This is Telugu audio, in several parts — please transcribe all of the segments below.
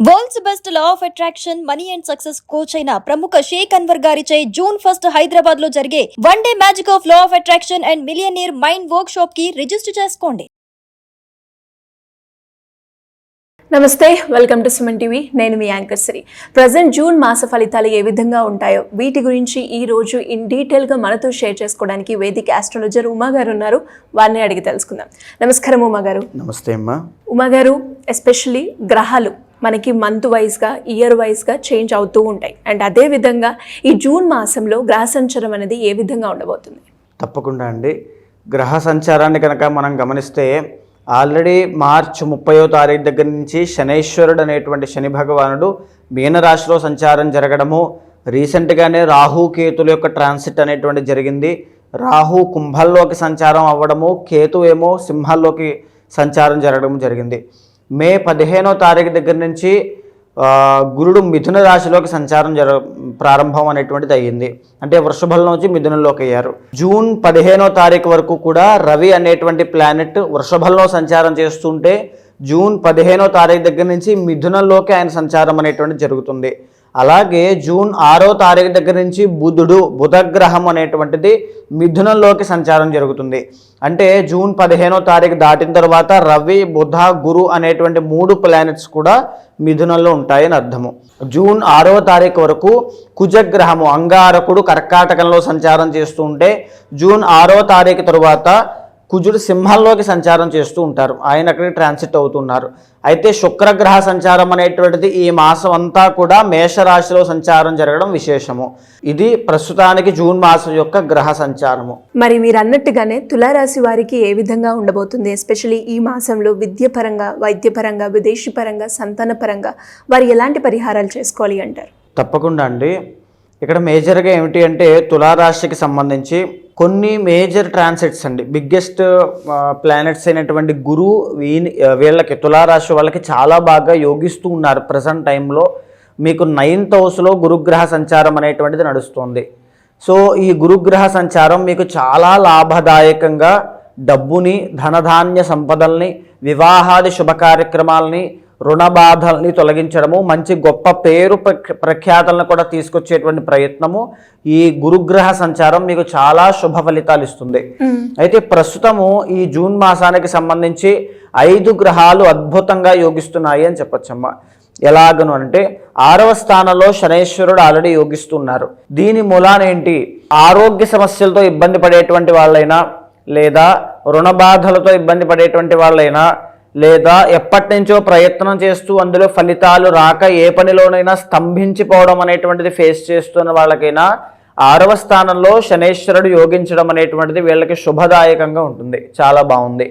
World's best law of attraction money and success coach అయిన ప్రముఖ షేక్ అన్వర్ గారిచే జూన్ 1 హైదరాబాద్ లో జరిగే one day magic of law of attraction and millionaire mind work shop కి రిజిస్టర్ చేసుకోండి. నమస్తే, వెల్కమ్ టు సుమన్ టీవీ. నేను మీ యాంకర్ శ్రీ. ప్రజెంట్ జూన్ మాస ఫలితాలు ఏ విధంగా ఉంటాయో వీటి గురించి ఈ రోజు ఇన్ డీటెయిల్గా మనతో షేర్ చేసుకోవడానికి వేదిక ఆస్ట్రాలజర్ ఉమా గారు ఉన్నారు. వారిని అడిగి తెలుసుకుందాం. నమస్కారం ఉమా గారు. నమస్తే అమ్మా. ఉమా గారు, ఎస్పెషల్లీ గ్రహాలు మనకి మంత్ వైజ్గా ఇయర్ వైజ్గా చేంజ్ అవుతూ ఉంటాయి. అండ్ అదేవిధంగా ఈ జూన్ మాసంలో గ్రహ సంచారం అనేది ఏ విధంగా ఉండబోతుంది? తప్పకుండా అండి. గ్రహ సంచారాన్ని కనుక మనం గమనిస్తే ఆల్రెడీ మార్చి 30వ తారీఖు దగ్గర నుంచి శనైశ్వరుడు అనేటువంటి శని భగవానుడు మీనరాశిలో సంచారం జరగడము, రీసెంట్గానే రాహు కేతుల యొక్క ట్రాన్సిట్ అనేటువంటి జరిగింది. రాహు కుంభంలోకి సంచారం అవ్వడము, కేతు ఏమో సింహంలోకి సంచారం జరగడం జరిగింది. మే 15వ తారీఖు దగ్గర నుంచి గురుడు మిథున రాశిలోకి సంచారం ప్రారంభం అనేటువంటిది అయ్యింది. అంటే వృషభంలో నుంచి మిథునంలోకి అయ్యారు. జూన్ 15వ తారీఖు వరకు కూడా రవి అనేటువంటి ప్లానెట్ వృషభంలో సంచారం చేస్తుంటే జూన్ 15వ తారీఖు దగ్గర నుంచి మిథునంలోకి ఆయన సంచారం అనేటువంటిది జరుగుతుంది. అలాగే జూన్ 6వ తారీఖు దగ్గర నుంచి బుధగ్రహం అనేటువంటిది మిథునంలోకి సంచారం జరుగుతుంది. అంటే జూన్ 15వ తారీఖు దాటిన తర్వాత రవి, బుధ, గురు అనేటువంటి 3 ప్లానెట్స్ కూడా మిథునంలో ఉంటాయని అర్థము. జూన్ 6వ తారీఖు వరకు కుజగ్రహము అంగారకుడు కర్కాటకంలో సంచారం చేస్తూ ఉంటే జూన్ 6వ తారీఖు తరువాత కుజుడు సింహంలోకి సంచారం చేస్తూ ఉంటారు. ఆయన అక్కడికి ట్రాన్సిట్ అవుతున్నారు. అయితే శుక్రగ్రహ సంచారం అనేటువంటిది ఈ మాసం అంతా కూడా మేషరాశిలో సంచారం జరగడం విశేషము. ఇది ప్రస్తుతానికి జూన్ మాసం యొక్క గ్రహ సంచారము. మరి మీరు అన్నట్టుగానే తులారాశి వారికి ఏ విధంగా ఉండబోతుంది? ఎస్పెషల్లీ ఈ మాసంలో విద్యపరంగా, వైద్యపరంగా, విదేశీ పరంగా, సంతాన పరంగా వారు ఎలాంటి పరిహారాలు చేసుకోవాలి అంటారు? తప్పకుండా అండి. ఇక్కడ మేజర్గా ఏమిటి అంటే తులారాశికి సంబంధించి కొన్ని మేజర్ ట్రాన్సిట్స్ అండి. బిగ్గెస్ట్ ప్లానెట్స్ అయినటువంటి గురు వీళ్ళకి తులారాశి వాళ్ళకి చాలా బాగా యోగిస్తూ ఉన్నారు. ప్రజెంట్ టైంలో మీకు 9th హౌస్లో గురుగ్రహ సంచారం అనేటువంటిది నడుస్తుంది. సో ఈ గురుగ్రహ సంచారం మీకు చాలా లాభదాయకంగా డబ్బుని, ధనధాన్య సంపదల్ని, వివాహాది శుభ కార్యక్రమాలని, రుణ బాధల్ని తొలగించడము, మంచి గొప్ప పేరు ప్రఖ్యాతలను కూడా తీసుకొచ్చేటువంటి ప్రయత్నము ఈ గురుగ్రహ సంచారం మీకు చాలా శుభ ఫలితాలు ఇస్తుంది. అయితే ప్రస్తుతము ఈ జూన్ మాసానికి సంబంధించి 5 గ్రహాలు అద్భుతంగా యోగిస్తున్నాయి అని చెప్పొచ్చమ్మా. ఎలాగను అంటే 6వ స్థానంలో శనైశ్వరుడు ఆల్రెడీ యోగిస్తున్నారు. దీని మూలానేంటి? ఆరోగ్య సమస్యలతో ఇబ్బంది పడేటువంటి వాళ్ళైనా, లేదా రుణ బాధలతో ఇబ్బంది పడేటువంటి వాళ్ళైనా, లేదా ఎప్పటి నుంచో ప్రయత్నం చేస్తూ అందులో ఫలితాలు రాక ఏ పనిలోనైనా స్తంభించిపోవడం అనేటువంటిది ఫేస్ చేస్తున్న వాళ్ళకైనా 6వ స్థానంలో శనైశ్వరుడు యోగించడం అనేటువంటిది వీళ్ళకి శుభదాయకంగా ఉంటుంది. చాలా బాగుంది.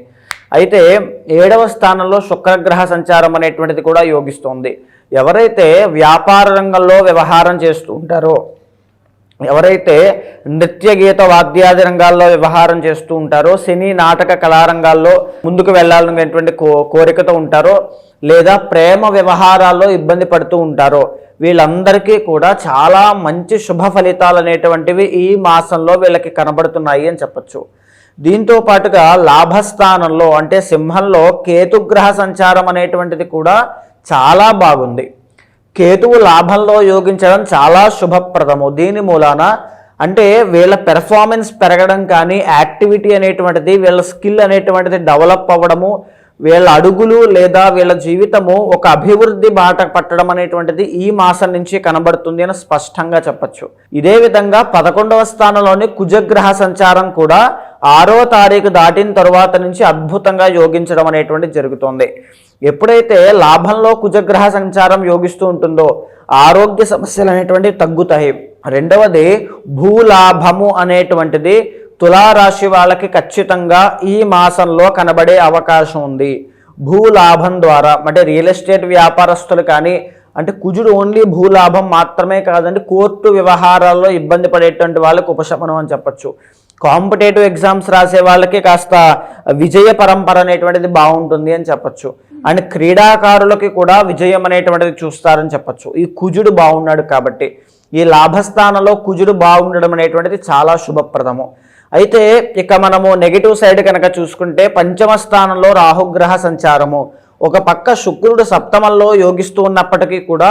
అయితే 7వ స్థానంలో శుక్రగ్రహ సంచారం అనేటువంటిది కూడా యోగిస్తోంది. ఎవరైతే వ్యాపార రంగంలో వ్యవహారం చేస్తూ ఉంటారో, ఎవరైతే నృత్య, గీత, వాద్యాది రంగాల్లో వ్యవహారం చేస్తూ ఉంటారో, సినీ, నాటక, కళారంగాల్లో ముందుకు వెళ్ళాలనేటువంటి కోరికతో ఉంటారో, లేదా ప్రేమ వ్యవహారాల్లో ఇబ్బంది పడుతూ ఉంటారో, వీళ్ళందరికీ కూడా చాలా మంచి శుభ ఫలితాలు అనేటువంటివి ఈ మాసంలో వీళ్ళకి కనబడుతున్నాయి అని చెప్పచ్చు. దీంతో పాటుగా లాభస్థానంలో అంటే సింహంలో కేతుగ్రహ సంచారం అనేటువంటిది కూడా చాలా బాగుంది. కేతువు లాభంలో యోగించడం చాలా శుభప్రదము. దీని మూలాన అంటే వీళ్ళ పెర్ఫార్మెన్స్ పెరగడం కానీ, యాక్టివిటీ అనేటువంటిది, వీళ్ళ స్కిల్ అనేటువంటిది డెవలప్ అవ్వడము, వీళ్ళ అడుగులు లేదా వీళ్ళ జీవితము ఒక అభివృద్ధి బాట పట్టడం అనేటువంటిది ఈ మాసం నుంచి కనబడుతుంది అని స్పష్టంగా చెప్పచ్చు. ఇదే విధంగా 11వ స్థానంలోని కుజగ్రహ సంచారం కూడా 6వ తారీఖు దాటిన తరువాత నుంచి అద్భుతంగా యోగించడం అనేటువంటిది జరుగుతుంది. ఎప్పుడైతే లాభంలో కుజగ్రహ సంచారం యోగిస్తూ ఉంటుందో ఆరోగ్య సమస్యలు అనేటువంటివి తగ్గుతాయి. రెండవది భూలాభము అనేటువంటిది తులారాశి వాళ్ళకి ఖచ్చితంగా ఈ మాసంలో కనబడే అవకాశం ఉంది. భూలాభం ద్వారా అంటే రియల్ ఎస్టేట్ వ్యాపారస్తులు కానీ, అంటే కుజుడు ఓన్లీ భూలాభం మాత్రమే కాదండి, కోర్టు వ్యవహారాల్లో ఇబ్బంది పడేటువంటి వాళ్ళకి ఉపశమనం అని చెప్పచ్చు. కాంపిటేటివ్ ఎగ్జామ్స్ రాసే వాళ్ళకి కాస్త విజయ పరంపర అనేటువంటిది బాగుంటుంది అని చెప్పచ్చు. అండ్ క్రీడాకారులకి కూడా విజయం అనేటువంటిది చూస్తారని చెప్పచ్చు. ఈ కుజుడు బాగున్నాడు కాబట్టి ఈ లాభస్థానంలో కుజుడు బాగుండడం అనేటువంటిది చాలా శుభప్రదము. అయితే ఇక మనము నెగిటివ్ సైడ్ కనుక చూసుకుంటే 5వ స్థానంలో రాహుగ్రహ సంచారము, ఒక పక్క శుక్రుడు సప్తమంలో యోగిస్తూ ఉన్నప్పటికీ కూడా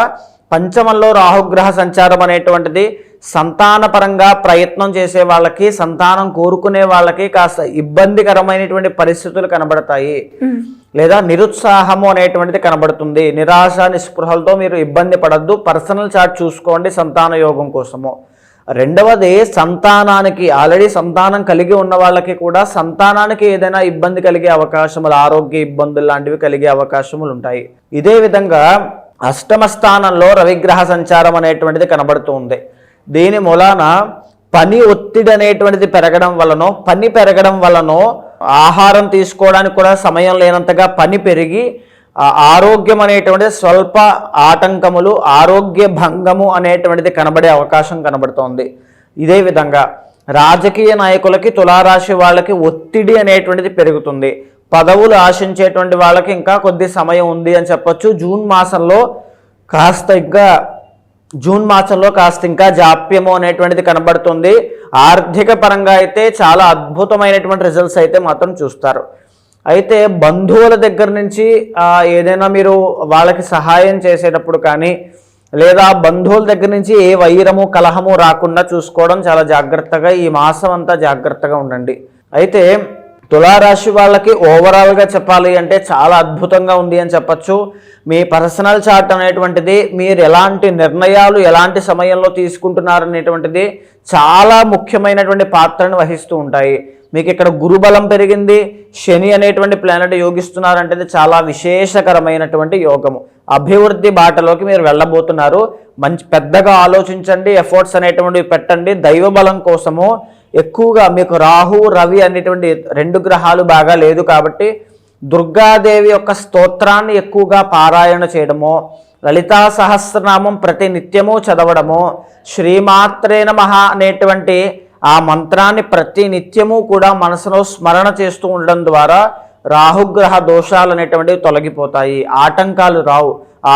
పంచమంలో రాహుగ్రహ సంచారం అనేటువంటిది సంతానపరంగా ప్రయత్నం చేసే వాళ్ళకి, సంతానం కోరుకునే వాళ్ళకి కాస్త ఇబ్బందికరమైనటువంటి పరిస్థితులు కనబడతాయి, లేదా నిరుత్సాహము అనేటువంటిది కనబడుతుంది. నిరాశ నిస్పృహలతో మీరు ఇబ్బంది పడద్దు. పర్సనల్ చార్ట్ చూసుకోండి సంతాన యోగం కోసము. రెండవది, సంతానానికి ఆల్రెడీ సంతానం కలిగి ఉన్న వాళ్ళకి కూడా సంతానానికి ఏదైనా ఇబ్బంది కలిగే అవకాశములు, ఆరోగ్య ఇబ్బందులు లాంటివి కలిగే అవకాశములు ఉంటాయి. ఇదే విధంగా అష్టమ స్థానంలో రవిగ్రహ సంచారం అనేటువంటిది కనబడుతుంది. దీని మూలాన పని ఒత్తిడి అనేటువంటిది పెరగడం వలనో, పని పెరగడం వలనో ఆహారం తీసుకోవడానికి కూడా సమయం లేనంతగా పని పెరిగి ఆరోగ్యం అనేటువంటిది స్వల్ప ఆటంకములు, ఆరోగ్య భంగము అనేటువంటిది కనబడే అవకాశం కనబడుతోంది. ఇదే విధంగా రాజకీయ నాయకులకి, తులారాశి వాళ్ళకి ఒత్తిడి అనేటువంటిది పెరుగుతుంది. పదవులు ఆశించేటువంటి వాళ్ళకి ఇంకా కొద్ది సమయం ఉంది అని చెప్పొచ్చు. జూన్ మాసంలో కాస్త ఇంకా జాప్యము అనేటువంటిది కనబడుతుంది. ఆర్థిక పరంగా అయితే చాలా అద్భుతమైనటువంటి రిజల్ట్స్ అయితే మాత్రం చూస్తారు. అయితే బంధువుల దగ్గర నుంచి ఏదైనా మీరు వాళ్ళకి సహాయం చేసేటప్పుడు కానీ, లేదా బంధువుల దగ్గర నుంచి ఏ వైరము కలహము రాకుండా చూసుకోవడం చాలా జాగ్రత్తగా, ఈ మాసం అంతా జాగ్రత్తగా ఉండండి. అయితే తులారాశి వాళ్ళకి ఓవరాల్గా చెప్పాలి అంటే చాలా అద్భుతంగా ఉంది అని చెప్పచ్చు. మీ పర్సనల్ చార్ట్ అనేటువంటిది మీరు ఎలాంటి నిర్ణయాలు ఎలాంటి సమయంలో తీసుకుంటున్నారు అనేటువంటిది చాలా ముఖ్యమైనటువంటి పాత్రను వహిస్తూ ఉంటాయి. మీకు ఇక్కడ గురుబలం పెరిగింది, శని అనేటువంటి ప్లానెట్ యోగిస్తున్నారంటే చాలా విశేషకరమైనటువంటి యోగము. అభివృద్ధి బాటలోకి మీరు వెళ్ళబోతున్నారు. మంచి పెద్దగా ఆలోచించండి, ఎఫర్ట్స్ అనేటువంటివి పెట్టండి. దైవ బలం కోసము ఎక్కువగా మీకు రాహు రవి అనేటువంటి 2 గ్రహాలు బాగా లేదు కాబట్టి దుర్గాదేవి యొక్క స్తోత్రాన్ని ఎక్కువగా పారాయణ చేయడము, లలితా సహస్రనామం ప్రతి నిత్యము చదవడము, శ్రీమాత్రే నమః అనేటువంటి ఆ మంత్రాన్ని ప్రతి నిత్యము కూడా మనసులో స్మరణ చేస్తూ ఉండడం ద్వారా రాహుగ్రహ దోషాలు అనేటువంటివి తొలగిపోతాయి. ఆటంకాలు రావు,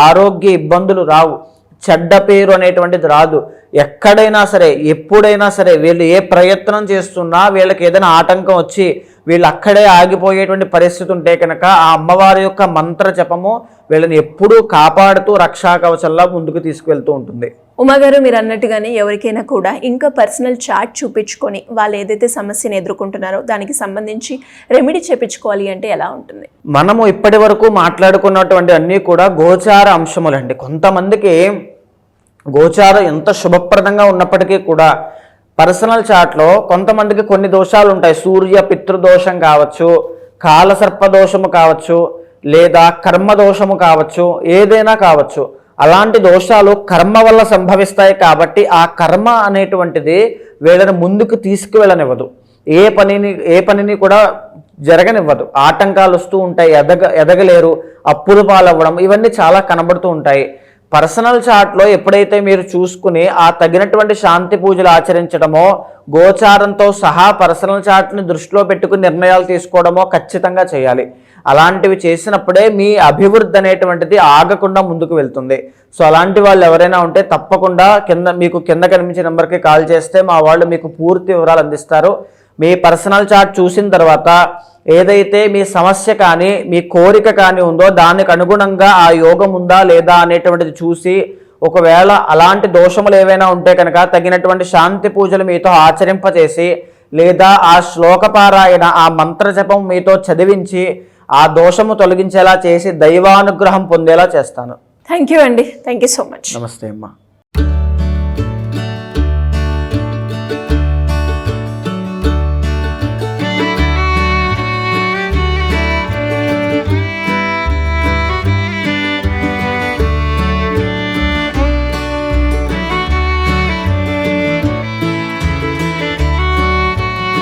ఆరోగ్య ఇబ్బందులు రావు, చెడ్డ పేరు అనేటువంటిది రాదు. ఎక్కడైనా సరే, ఎప్పుడైనా సరే వీళ్ళు ఏ ప్రయత్నం చేస్తున్నా వీళ్ళకి ఏదైనా ఆటంకం వచ్చి వీళ్ళు అక్కడే ఆగిపోయేటువంటి పరిస్థితి ఉంటే కనుక ఆ అమ్మవారి యొక్క మంత్ర జపము వీళ్ళని ఎప్పుడూ కాపాడుతూ రక్షా కవచంలా ముందుకు తీసుకువెళ్తూ ఉంటుంది. ఉమాగారు, మీరు అన్నట్టుగానే ఎవరికైనా కూడా ఇంకా పర్సనల్ చార్ట్ చూపించుకొని వాళ్ళు ఏదైతే సమస్యను ఎదుర్కొంటున్నారో దానికి సంబంధించి రెమెడీ చేపించుకోవాలి అంటే ఎలా ఉంటుంది? మనము ఇప్పటి వరకు మాట్లాడుకున్నటువంటి అన్నీ కూడా గోచార అంశములండి. కొంతమందికి గోచారం ఎంత శుభప్రదంగా ఉన్నప్పటికీ కూడా పర్సనల్ చార్ట్లో కొంతమందికి కొన్ని దోషాలు ఉంటాయి. సూర్య పితృదోషం కావచ్చు, కాలసర్పదోషము కావచ్చు, లేదా కర్మదోషము కావచ్చు, ఏదైనా కావచ్చు. అలాంటి దోషాలు కర్మ వల్ల సంభవిస్తాయి కాబట్టి ఆ కర్మ అనేటువంటిది వీళ్ళని ముందుకు తీసుకువెళ్ళనివ్వదు. ఏ పనిని కూడా జరగనివ్వదు. ఆటంకాలు వస్తూ ఉంటాయి, ఎదగలేరు, అప్పులు పాలవ్వడం, ఇవన్నీ చాలా కనబడుతూ ఉంటాయి. పర్సనల్ చార్ట్లో ఎప్పుడైతే మీరు చూసుకుని ఆ తగినటువంటి శాంతి పూజలు ఆచరించడమో, గోచారంతో సహా పర్సనల్ చార్ట్ని దృష్టిలో పెట్టుకుని నిర్ణయాలు తీసుకోవడమో ఖచ్చితంగా చేయాలి. అలాంటివి చేసినప్పుడే మీ అభివృద్ధి అనేటువంటిది ఆగకుండా ముందుకు వెళ్తుంది. సో అలాంటి వాళ్ళు ఎవరైనా ఉంటే తప్పకుండా మీకు కింద కనిపించే నెంబర్కి కాల్ చేస్తే మా వాళ్ళు మీకు పూర్తి వివరాలు అందిస్తారు. మీ పర్సనల్ చార్ట్ చూసిన తర్వాత ఏదైతే మీ సమస్య కానీ మీ కోరిక కానీ ఉందో దానికి అనుగుణంగా ఆ యోగం ఉందా లేదా అనేటువంటిది చూసి, ఒకవేళ అలాంటి దోషములు ఏవైనా ఉంటే కనుక తగినటువంటి శాంతి పూజలు మీతో ఆచరింపచేసి, లేదా ఆ శ్లోకపారాయణ ఆ మంత్రజపం మీతో చదివించి ఆ దోషము తొలగించేలా చేసి దైవానుగ్రహం పొందేలా చేస్తాను. థ్యాంక్ యూ అండి. Thank you so much. నమస్తే అమ్మా.